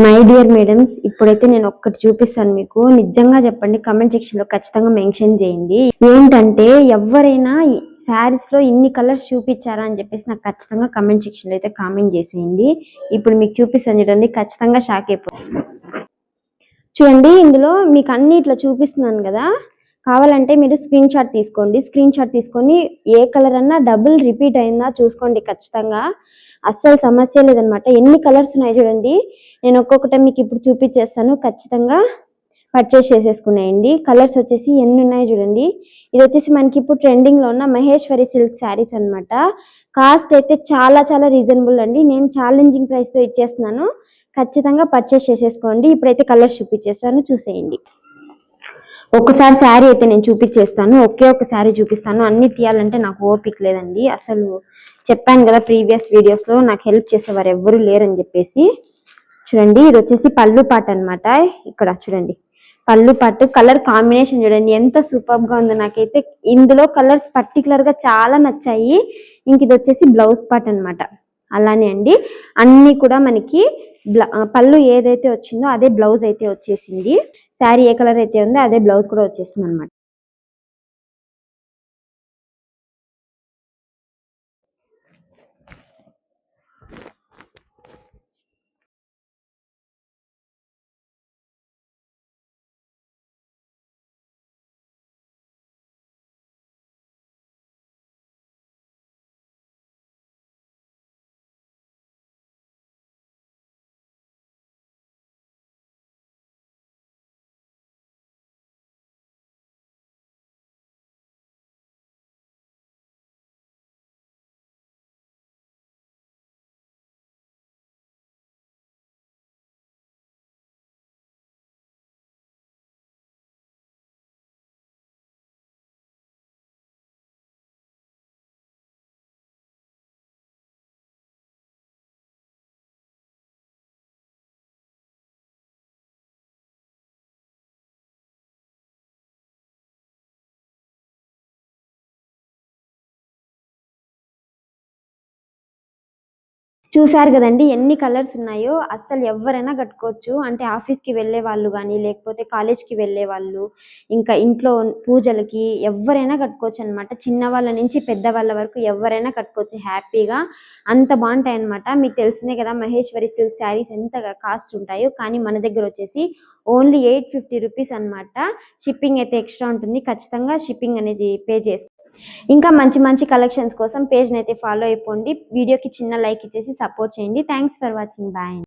My dear madams, ఇప్పుడైతే నేను ఒక్కటి చూపిస్తాను మీకు. నిజంగా చెప్పండి, కామెంట్ సెక్షన్ లో ఖచ్చితంగా మెన్షన్ చేయండి. ఏంటంటే ఎవరైనా శారీస్ లో ఇన్ని కలర్స్ చూపించారా అని చెప్పేసి నాకు ఖచ్చితంగా కామెంట్ సెక్షన్ లో అయితే కామెంట్ చేసేయండి. ఇప్పుడు మీకు చూపిస్తాను చూడండి, ఖచ్చితంగా షాక్ అయిపోతుంది. చూడండి, ఇందులో మీకు అన్ని ఇట్లా చూపిస్తున్నాను కదా, కావాలంటే మీరు స్క్రీన్ షాట్ తీసుకోండి. స్క్రీన్ షాట్ తీసుకొని ఏ కలర్ అన్నా డబుల్ రిపీట్ అయిందా చూసుకోండి. ఖచ్చితంగా అస్సలు సమస్య లేదనమాట. ఎన్ని కలర్స్ ఉన్నాయి చూడండి, నేను ఒక్కొక్కటి మీకు ఇప్పుడు చూపించేస్తాను. ఖచ్చితంగా పర్చేస్ చేసేసుకున్నాయండి. కలర్స్ వచ్చేసి ఎన్ని ఉన్నాయి చూడండి. ఇది వచ్చేసి మనకి ఇప్పుడు ట్రెండింగ్ లో ఉన్న మహేశ్వరి సిల్క్ శారీస్ అనమాట. కాస్ట్ అయితే చాలా చాలా రీజనబుల్ అండి. నేను ఛాలెంజింగ్ ప్రైస్ తో ఇచ్చేస్తున్నాను. ఖచ్చితంగా పర్చేస్ చేసేసుకోండి. ఇప్పుడైతే కలర్స్ చూపించేస్తాను, చూసేయండి. ఒక్కసారి శారీ అయితే నేను చూపించేస్తాను. ఒకే ఒక శారీ చూపిస్తాను. అన్ని తీయాలంటే నాకు ఓపిక లేదండి. అసలు చెప్పాను కదా ప్రీవియస్ వీడియోస్ లో, నాకు హెల్ప్ చేసేవారు ఎవ్వరూ లేరని చెప్పేసి. చూడండి, ఇది వచ్చేసి పళ్ళు పాట అనమాట. ఇక్కడ చూడండి, పళ్ళు పాటు కలర్ కాంబినేషన్ చూడండి ఎంత సూపర్ గా ఉందో. నాకైతే ఇందులో కలర్స్ పర్టికులర్ గా చాలా నచ్చాయి. ఇంక ఇది వచ్చేసి బ్లౌజ్ పార్ట్ అనమాట. అలానే అండి, అన్ని కూడా మనకి పళ్ళు ఏదైతే వచ్చిందో అదే బ్లౌజ్ అయితే వచ్చేసింది. శారీ ఏ కలర్ అయితే ఉందో అదే బ్లౌజ్ కూడా వచ్చేసింది అనమాట. చూసారు కదండి ఎన్ని కలర్స్ ఉన్నాయో. అస్సలు ఎవరైనా కట్టుకోవచ్చు. అంటే ఆఫీస్కి వెళ్ళే వాళ్ళు కానీ, లేకపోతే కాలేజ్కి వెళ్ళే వాళ్ళు, ఇంకా ఇంట్లో పూజలకి ఎవరైనా కట్టుకోవచ్చు అనమాట. చిన్న వాళ్ళ నుంచి పెద్దవాళ్ళ వరకు ఎవరైనా కట్టుకోవచ్చు హ్యాపీగా. అంత బాగుంటాయి అనమాట. మీకు తెలిసిందే కదా మహేశ్వరి సిల్క్ శారీస్ ఎంత కాస్ట్ ఉంటాయో. కానీ మన దగ్గర వచ్చేసి ఓన్లీ 850 రూపీస్ అనమాట. షిప్పింగ్ అయితే ఎక్స్ట్రా ఉంటుంది. ఖచ్చితంగా షిప్పింగ్ అనేది పే చేసుకో. ఇంకా మంచి మంచి కలెక్షన్స్ కోసం పేజ్ని అయితే ఫాలో అయిపోండి. వీడియోకి చిన్న లైక్ ఇచ్చేసి సపోర్ట్ చేయండి. Thanks for watching. బాయ్.